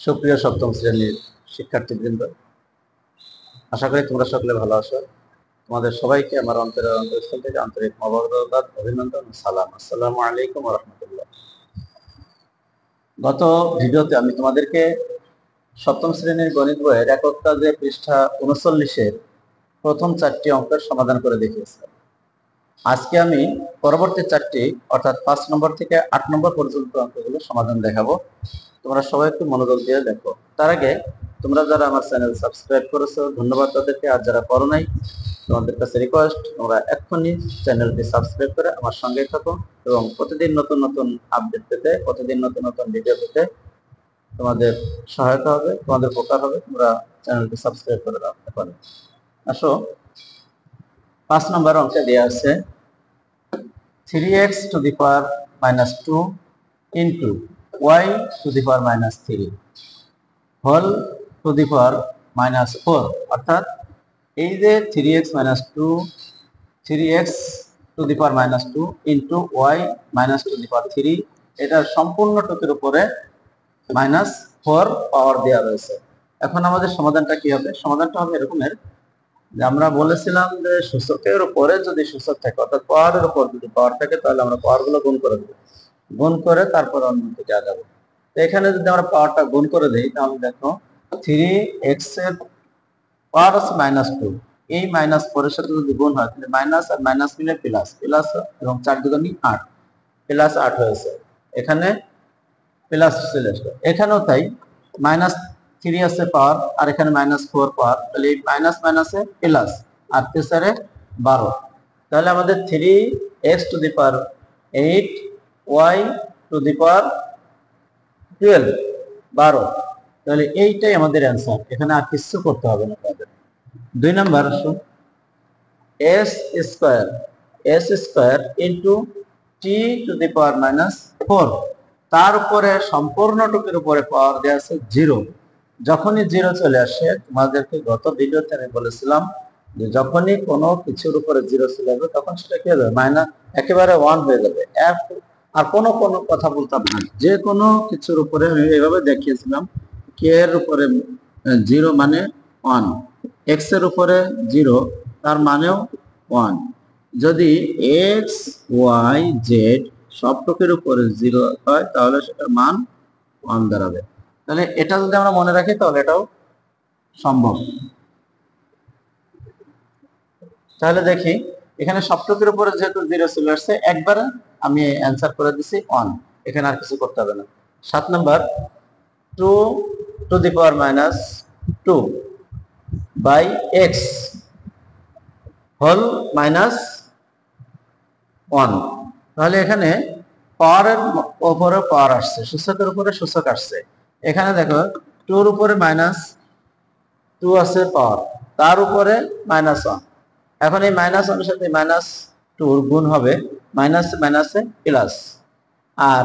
সুপ্রিয় সপ্তম শ্রেণীর শিক্ষার্থীবৃন্দ, আশা করি তোমরা সকলে ভালো আছো। তোমাদের সবাইকে আমার অন্তরের অন্তঃস্থল থেকে আন্তরিক মোবারকবাদ, অভিনন্দন, সালাম। আসসালামু আলাইকুম ওয়া রাহমাতুল্লাহ। গত ভিডিওতে আমি তোমাদেরকে সপ্তম শ্রেণীর গণিত বইয়ের একক কাজে পৃষ্ঠা 39-এর প্রথম 4টি অঙ্কের সমাধান করে দেখিয়েছিলাম। আজকে আমি পরবর্তী 4টি অর্থাৎ 5 নম্বর থেকে 8 নম্বর পর্যন্ত অঙ্কগুলো সমাধান দেখাবো। তোমরা সবাই একটু মনোযোগ দিয়ে দেখো। তার আগে তোমরা যারা আমার চ্যানেল সাবস্ক্রাইব করেছো ধন্যবাদ তাদেরকে, আর যারা করো নাই তোমাদের কাছে রিকোয়েস্ট তোমরা এক্ষুনি চ্যানেলটি সাবস্ক্রাইব করে আমার সঙ্গে থাকো এবং প্রতিদিন নতুন নতুন আপডেট পেতে, প্রতিদিন নতুন নতুন ভিডিও পেতে তোমাদের সহায়তা হবে, তোমাদের উপকার হবে। তোমরা চ্যানেলটি সাবস্ক্রাইব করে দাও। এখন আসো, 5 নম্বর অঙ্কে দেওয়া আছে 3x to the power -2 into y to the power -3 whole to the power -4, অর্থাৎ এই যে 3x to the power -2 into y to the power 3, এটা সম্পূর্ণ টুকের উপরে -4 পাওয়ার দেওয়া রয়েছে। এখন আমাদের সমাধানটা কি হবে? সমাধানটা হবে এরকমের যে আমরা বলেছিলাম যে সূচকের উপরে যদি সূচক থাকে, অর্থাৎ পাওয়ারের উপর যদি পাওয়ার থাকে, তাহলে আমরা পাওয়ারগুলো গুণ করে দেব, গুণ করে তারপর অন্য দিকে যাবো। তো এখানে যদি আমরা পাওয়ারটা গুণ করে দেই, তাহলে দেখো 3x এর পাওয়ার আছে -2, এই -4 এর সাথে যদি গুণ হয় তাহলে মাইনাস আর মাইনাস মিলে প্লাস, প্লাস এবং 4 দুগুণে 8, প্লাস 8 হয়েছে। এখানে প্লাস চলে আসলো, এখানেও তাই, -3 আছে পাওয়ার আর এখানে -4 পাওয়ার, তাহলে এই মাইনাস মাইনাসে প্লাস আর প্রেসারে 12, তাহলে আমাদের 3x to the power 8 y to the power 12 12, তাহলে এইটাই আমাদের অ্যান্সার। এখানে আর কিছু করতে হবে না আমাদের। 2 নাম্বার আসুন, s square into t to the power -4, তার উপরে সম্পূর্ণ টুকের উপরে পাওয়ার দেওয়া আছে 0। যখনই 0 চলে আসে, তোমাদেরকে গত ভিডিওতে আমি বলেছিলাম যে যখনই কোনো কিছুর উপরে 0 চলে আসবে তখন সেটা কি হবে? একেবারে 1 হয়ে যাবে। আর কোনো কথা বলতাম না, যে কোনো কিছুর উপরে আমি এইভাবে দেখিয়েছিলাম, কে এর উপরে 0 মানে 1, x এর উপরে 0 তার মানেও 1। যদি x y z সব টুকের উপরে 0 হয় তাহলে সেটার মান 1 দাঁড়াবে। তাহলে এটা যদি আমরা মনে রাখি তাহলে এটাও সম্ভব। তাহলে দেখি এখানে সবটুকের উপরে যেহেতু 0 চলে আসছে, একবারে আমি অ্যান্সার করে দিছি 1, এখানে আর কিছু করতে হবে না। 7 number 2 to the power -2 by x whole -1, তাহলে এখানে পাওয়ারের উপরে পাওয়ার আসছে, সূচকের উপরে সূচক আসছে। এখানে দেখো 2 এর উপরে -2 আছে পাওয়ার, তার উপরে -1। এখন এই -1 এর সাথে -2 গুণ হবে, মাইনাস মাইনাসে প্লাস, আর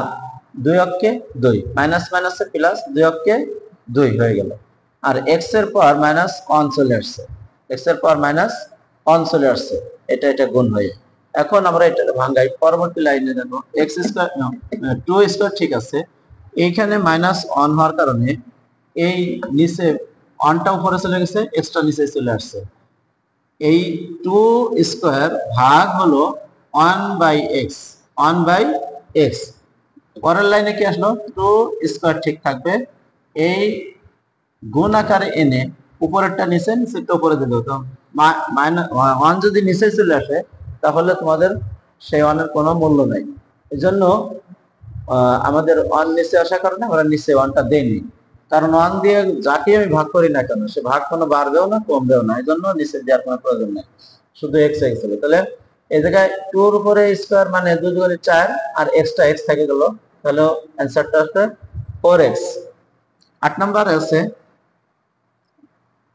2 অক্ষে 2, মাইনাস মাইনাসে প্লাস, 2 অক্ষে 2 হয়ে গেল। আর x এর পাওয়ার -1 চলে আসছে, x এর পাওয়ার -1 চলে আসছে, এটা গুণ হয়ে। এখন আমরা এটা ভাঙাই, পরবর্তী লাইনে দেখো x স্কয়ার 2 স্কয়ার, ঠিক আছে। এইখানে -1 হওয়ার কারণে এই নিচে 1টা উপরে চলে গেছে, এক্সট্রা নিচে চলে আসছে। এই 2 স্কয়ার ভাগ হলো 1/x, 1/x। পরের লাইনে কি আসলো? 2 স্কয়ার ঠিক থাকবে, এই গুণ আকারে এনে উপরেরটা নিচে, নিচেরটা উপরে দিল। তো 1 যদি নিচে চলে আসে তাহলে তোমাদের সেই 1 এর কোনো মূল্য নাই। এজন্য আমাদের 1 নিচে আসার কারণে আমরা নিচে 1টা দেইনি, কারণ 1 দিয়ে যাকে আমি ভাগ করি না কেন সে ভাগ কোনো বাড়বেও না কমবেও না, এজন্য নিচে দেওয়ার কোনো প্রয়োজন নেই, শুধু x হবে। তাহলে এই জায়গায় 2 এর উপরে স্কয়ার মানে 2 দুগুণে 4 আর এক্সট্রা x থেকে গেল, তাহলে অ্যানসারটা আসবে 4x। 8 নম্বরে আছে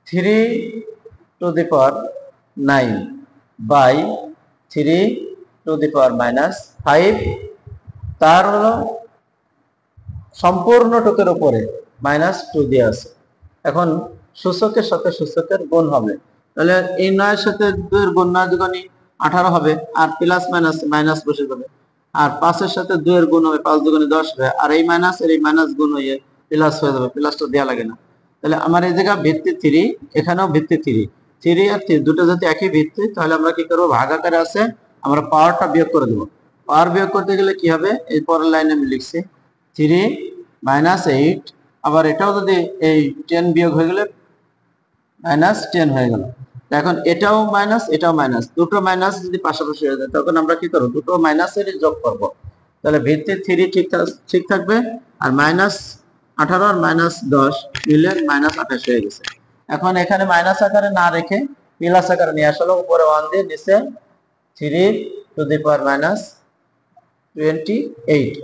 3 to the power 9 by 3 to the power -5, তার হলো সম্পূর্ণ টুকের উপরে -2 দিয়ে আছে। এখন সূচকের সাথে সূচকের গুণ হবে, তাহলে এই 9 এর সাথে 2 এর গুণ 9 দুগুণে 18 হবে, আর প্লাস মাইনাস মাইনাস বসে যাবে। আর 5 এর সাথে 2 এর গুণ হবে, 5 দুগুণে 10 হবে, আর এই মাইনাস এর এই মাইনাস গুণ হয়ে প্লাস হয়ে যাবে, প্লাসটা দেওয়া লাগে না। তাহলে আমার এই জায়গা ভিত্তি 3, এখানেও ভিত্তি 3, 3 আর 3 দুটো যদি একই ভিত্তি, তাহলে আমরা কি করব, ভাগ আকারে আছে, আমরা পাওয়ারটা বিয়োগ করে দেব। পাওয়ার বিয়োগ করতে গেলে কি হবে, এই পরের লাইনে আমি লিখছি 3 - 8, আবার এটাও যদি এই 10 বিয়োগ হয়ে গেলে -10 হয়ে গেল। এখন এটাও মাইনাস, এটাও মাইনাস, দুটো মাইনাস যদি পাশাপাশি হয়ে যায় তখন আমরা কি করব, দুটো মাইনাসের যোগ করব। তাহলে ভিত্তি 3 ঠিক থাকবে, আর -18 আর -10 মিলে -28 হয়ে গেছে। এখন এখানে মাইনাস আকারে না রেখে প্লাস আকারে নিয়ে আসলে উপরে 1 দিয়ে নিচে 3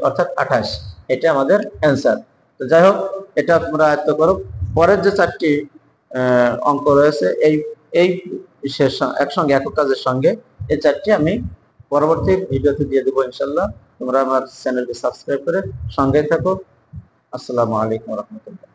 অর্থাৎ 28, এটা আমাদের অ্যান্সার। তো যাই হোক, এটা তোমরা আয়ত্ত করো। পরের যে 4টি অঙ্ক রয়েছে এই এই একসঙ্গে একক কাজের সঙ্গে এই 4টি আমি পরবর্তী ভিডিওতে দিয়ে দেবো ইনশাল্লাহ। তোমরা আমার চ্যানেলটি সাবস্ক্রাইব করে সঙ্গে থাকো। আসসালামু আলাইকুম ওয়া রাহমাতুল্লাহ।